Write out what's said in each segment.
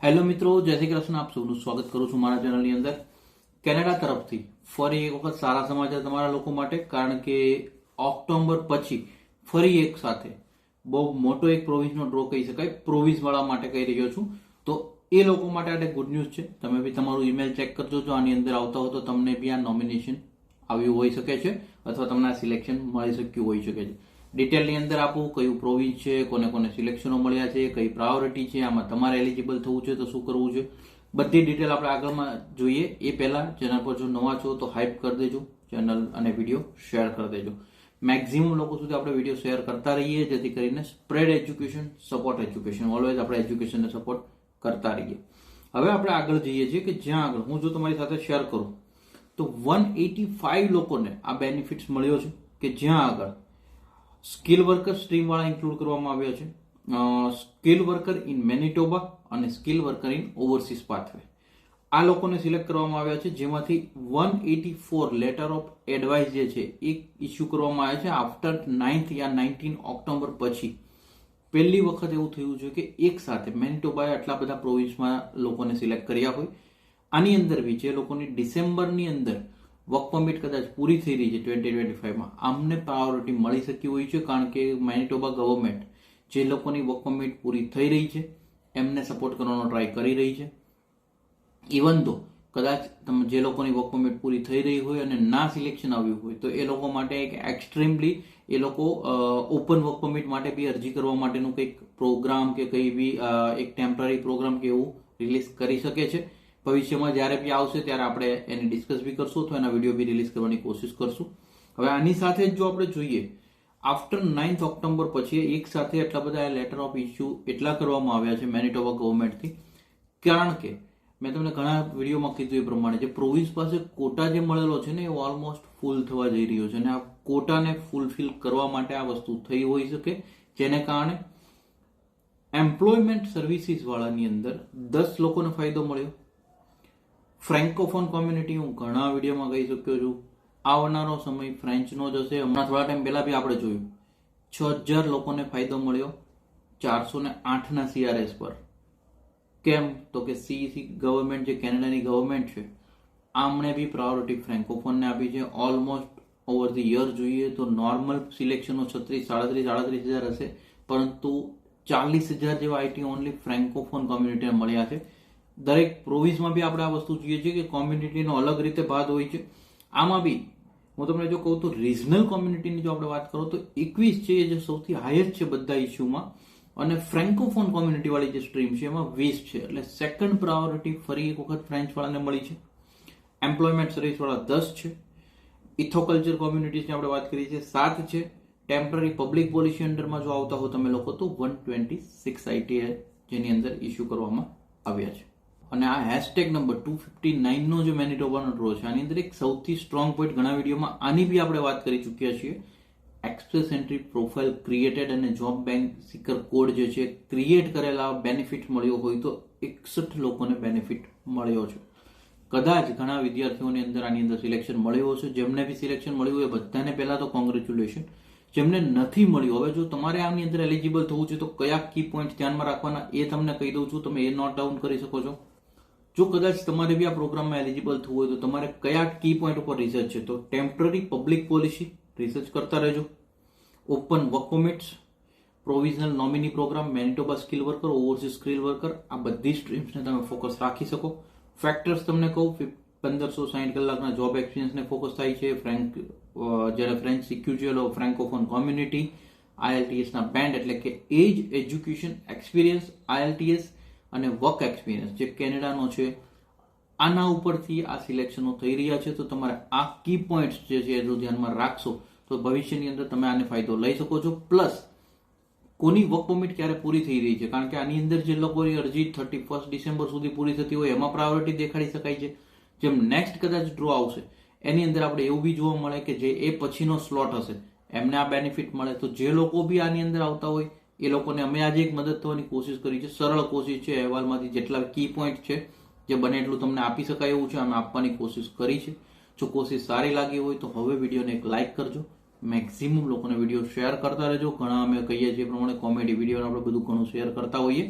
Hello મિત્રો, જય શ્રી કૃષ્ણ. આપ સૌનું સ્વાગત કરું છું મારા ચેનલની અંદર. કેનેડા તરફથી ફરી એક વખત સારા સમાચાર તમારા લોકો માટે, કારણ કે ઓક્ટોબર પછી ફરી એક સાથે બહુ મોટો એક પ્રોવિન્સનો ડ્રો કહી શકાય, પ્રોવિન્સ વાળા માટે કહી રહ્યો છું. તો એ લોકો માટે આ ગુડ ન્યૂઝ છે. તમે બી તમારું ઈમેલ ચેક કરજો, જો આની અંદર આવતા હોય તો તમને બી આ નોમિનેશન આવ્યું હોઈ શકે છે અથવા તમને આ સિલેક્શન મળી શક્યું હોઈ શકે છે. ડિટેલની અંદર આપું કયું પ્રોવિન્સ છે, કોને કોને સિલેક્શનો મળ્યા છે, કઈ પ્રાયોરિટી છે, આમાં તમારે એલિજિબલ થવું છે તો શું કરવું છે, બધી ડિટેલ આપણે આગળમાં જોઈએ. એ પહેલા ચેનલ પર જો નવા છો તો હાઇપ કરી દેજો, ચેનલ અને વિડીયો શેર કરી દેજો. મેક્સિમમ લોકો સુધી આપણે વિડીયો શેર કરતા રહીએ, જેથી કરીને spread education, support education, always આપણે એજ્યુકેશનને સપોર્ટ કરતા રહીએ. હવે આપણે આગળ જઈએ છીએ કે જ્યાં આગળ હું જો તમારી સાથે શેર કરું તો 185 લોકોને આ બેનિફિટ્સ મળ્યો છે, કે જ્યાં આગળ સ્કિલ વર્કર સ્ટ્રીમ વાળા ઇન્ક્લુડ કરવામાં આવ્યા છે, સ્કિલ વર્કર ઇન મેનિટોબા અને skill worker in overseas pathway. આ લોકોને સિલેક્ટ કરવામાં આવ્યા છે, જેમાંથી 184 લેટર ઓફ એડવાઇસ જે છે એ ઇસ્યુ કરવામાં આવ્યા છે આફ્ટર 9th યા 19 ઓક્ટોબર પછી. પહેલી વખત એવું થયું છે કે એક સાથે મેનિટોબાએ આટલા બધા પ્રોવિન્સમાં લોકોને સિલેક્ટ કર્યા હોય. આની અંદર બી જે લોકોની ડિસેમ્બરની અંદર વર્ક પરમિટ કદાચ પૂરી થઈ રહી છે 2025માં, આમને પ્રાયોરિટી મળી શકી હોય છે, કારણ કે મેનિટોબા ગવર્મેન્ટ જે લોકોની વર્ક પરમિટ પૂરી થઈ રહી છે એમને સપોર્ટ કરવાનો ટ્રાય કરી રહી છે. ઇવન તો કદાચ તમે જે લોકોની વર્ક પરમિટ પૂરી થઈ રહી હોય અને ના સિલેક્શન આવ્યું હોય તો એ લોકો માટે એક એક્સ્ટ્રીમલી એ લોકો ઓપન વર્ક પરમિટ માટે બી અરજી કરવા માટેનું કંઈક પ્રોગ્રામ કે કંઈ બી એક ટેમ્પરરી પ્રોગ્રામ કે એવું રિલીઝ કરી શકે છે. ભવિષ્યમાં જ્યારે બી આવશે ત્યારે આપણે એની ડિસ્કસ બી કરશું તો એના વિડીયો બી રિલીઝ કરવાની કોશિશ કરશું. હવે આની સાથે જ જો આપણે જોઈએ, આફ્ટર 9th ઓક્ટોબર પછી એક સાથે એટલા બધા લેટર ઓફ ઇસ્યુ એટલા કરવામાં આવ્યા છે મેનિટોબા ગવર્મેન્ટથી, કારણ કે મેં તમને ઘણા વિડીયોમાં કીધું એ પ્રમાણે જે પ્રોવિન્સ પાસે કોટા જે મળેલો છે ને એ ઓલમોસ્ટ ફૂલ થવા જઈ રહ્યો છે, અને આ કોટાને ફૂલફિલ કરવા માટે આ વસ્તુ થઈ હોઈ શકે, જેને કારણે એમ્પ્લોયમેન્ટ સર્વિસીસ વાળાની અંદર 10 લોકોને ફાયદો મળ્યો. ફ્રેન્કોફોન કોમ્યુનિટી હું ઘણા વિડીયોમાં કહી શક્યો છું, આવનારો સમય ફ્રેન્ચનો જ હશે. હમણાં થોડા ટાઈમ પહેલા બી આપણે જોયું 6000 લોકોને ફાયદો મળ્યો 408ના CRS પર. કેમ તો કે CEC ગવર્મેન્ટ જે કેનેડાની ગવર્મેન્ટ છે આમણે બી પ્રાયોરિટી ફ્રેન્કોફોનને આપી છે. ઓલમોસ્ટ ઓવર ધ યર જોઈએ તો નોર્મલ સિલેક્શનો 37,000 હશે, પરંતુ 40,000 જેવા આઈટી ઓનલી ફ્રેન્કોફોન કોમ્યુનિટીને મળ્યા છે. દરેક પ્રોવિન્સમાં બી આપણે આ વસ્તુ જોઈએ છીએ કે કોમ્યુનિટીનો અલગ રીતે ભાગ હોય છે. આમાં બી હું તમને જો કહું તો રિજનલ કોમ્યુનિટીની જો આપણે વાત કરો તો 21 છે, જે સૌથી હાઈએસ્ટ છે બધા ઇસ્યુમાં, અને ફ્રેન્કોફોન કોમ્યુનિટી વાળી જે સ્ટ્રીમ છે એમાં 20 છે. એટલે સેકન્ડ પ્રાયોરિટી ફરી એક વખત ફ્રેન્ચ વાળાને મળી છે. એમ્પ્લોયમેન્ટ સર્વિસ વાળા 10 છે. ઇથોકલ્ચર કોમ્યુનિટીની આપણે વાત કરીએ છીએ 7 છે. ટેમ્પરરી પબ્લિક પોલિસી અંડરમાં જો આવતા હો તમે લોકો તો 126 આઈટી જેની અંદર ઇસ્યુ કરવામાં આવ્યા છે. અને આ હેશટેગ નંબર 259નો જે મેનિટોબાનો ડ્રો છે આની અંદર એક સૌથી સ્ટ્રોંગ પોઈન્ટ, ઘણા વિડીયોમાં આની બી આપણે વાત કરી ચૂક્યા છીએ, એક્સપ્રેસ એન્ટ્રી પ્રોફાઇલ ક્રિએટેડ અને જોબ બેંક સિકર કોડ જે છે ક્રિએટ કરેલા બેનિફિટ મળ્યો હોય તો 61 લોકોને બેનિફિટ મળ્યો છે. કદાચ ઘણા વિદ્યાર્થીઓની અંદર આની અંદર સિલેક્શન મળ્યું હશે. જેમને બી સિલેક્શન મળ્યું હોય બધાને પહેલા તો કોંગ્રેચ્યુલેશન. જેમને નથી મળ્યું, હવે જો તમારે આની અંદર એલિજિબલ થવું છે તો કયા કી પોઈન્ટ ધ્યાનમાં રાખવાના એ તમને કહી દઉં છું, તમે એ નોટ ડાઉન કરી શકો છો. જો કદાચ તમારે બી આ પ્રોગ્રામમાં એલિજિબલ થવું હોય તો તમારે કયા કી પોઈન્ટ ઉપર રિસર્ચ છે, તો ટેમ્પરરી પબ્લિક પોલિસી રિસર્ચ કરતા રહેજો, open work permits, provisional nominee program, Manitoba skill worker, overseas skill worker, આ બધી સ્ટ્રીમ્સને તમે ફોકસ રાખી શકો. ફેક્ટર્સ તમને કહું, 1560 કલાકના જોબ એક્સપિરિયન્સને ફોકસ થાય છે. જ્યારે ફ્રેન્ચ શીખ્યું છે ફ્રેન્કોફોન કોમ્યુનિટી, IELTSના બેન્ડ એટલે કે એજ, એજ્યુકેશન, એક્સપિરિયન્સ, IELTS અને વર્ક એક્સપિરિયન્સ જે કેનેડાનો છે, આના ઉપરથી આ સિલેક્શનો થઈ રહ્યા છે. તો તમારે આ કી પોઈન્ટ્સ જે છે જો ધ્યાનમાં રાખશો તો ભવિષ્યની અંદર તમે આને ફાયદો લઈ શકો છો. પ્લસ કોની વર્ક પરમિટ ક્યારે પૂરી થઈ રહી છે, કારણ કે આની અંદર જે લોકોની અરજી 31 ડિસેમ્બર સુધી પૂરી થતી હોય એમાં પ્રાયોરિટી દેખાડી શકાય છે. જેમ નેક્સ્ટ કદાચ ડ્રો આવશે એની અંદર આપણે એવું બી જોવા મળે કે જે એ પછીનો સ્લોટ હશે એમને આ બેનિફિટ મળે. તો જે લોકો બી આની અંદર આવતા હોય એ લોકોને અમે આજે એક મદદ થવાની કોશિશ કરી છે. સરળ કોશિશ છે, અહેવાલમાંથી જેટલા કી પોઈન્ટ છે જે બને એટલું તમને આપી શકાય એવું છે અમે આપવાની કોશિશ કરી છે. જો કોશિશ સારી લાગી હોય તો હવે વિડીયોને એક લાઇક કરજો, મેક્સિમમ લોકોને વિડીયો શેર કરતા રહેજો. ઘણા અમે કહીએ છીએ પ્રમાણે કોમેડી વિડીયો આપણે બધું ઘણું શેર કરતા હોઈએ.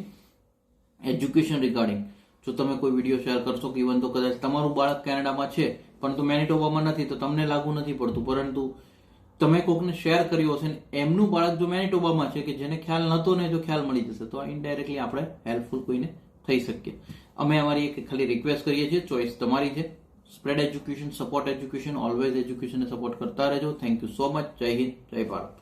એજ્યુકેશન રિગાર્ડિંગ જો તમે કોઈ વિડીયો શેર કરશો કે ઇવન તો કદાચ તમારું બાળક કેનેડામાં છે પરંતુ મેનિટોબામાં નથી તો તમને લાગુ નથી પડતું, પરંતુ તમે કોઈકને શેર કર્યો હશે ને એમનું બાળક જો મેનિટોબામાં છે કે જેને ખ્યાલ નહોતો ને જો ખ્યાલ મળી જશે તો ઇનડાયરેક્ટલી આપણે હેલ્પફુલ કોઈને થઈ શકીએ. અમે અમારી એક ખાલી રિક્વેસ્ટ કરીએ છીએ, ચોઇસ તમારી છે. Spread education, support education, always એજ્યુકેશનને સપોર્ટ કરતા રહેજો. Thank you so much. જય હિન્દ, જય ભારત.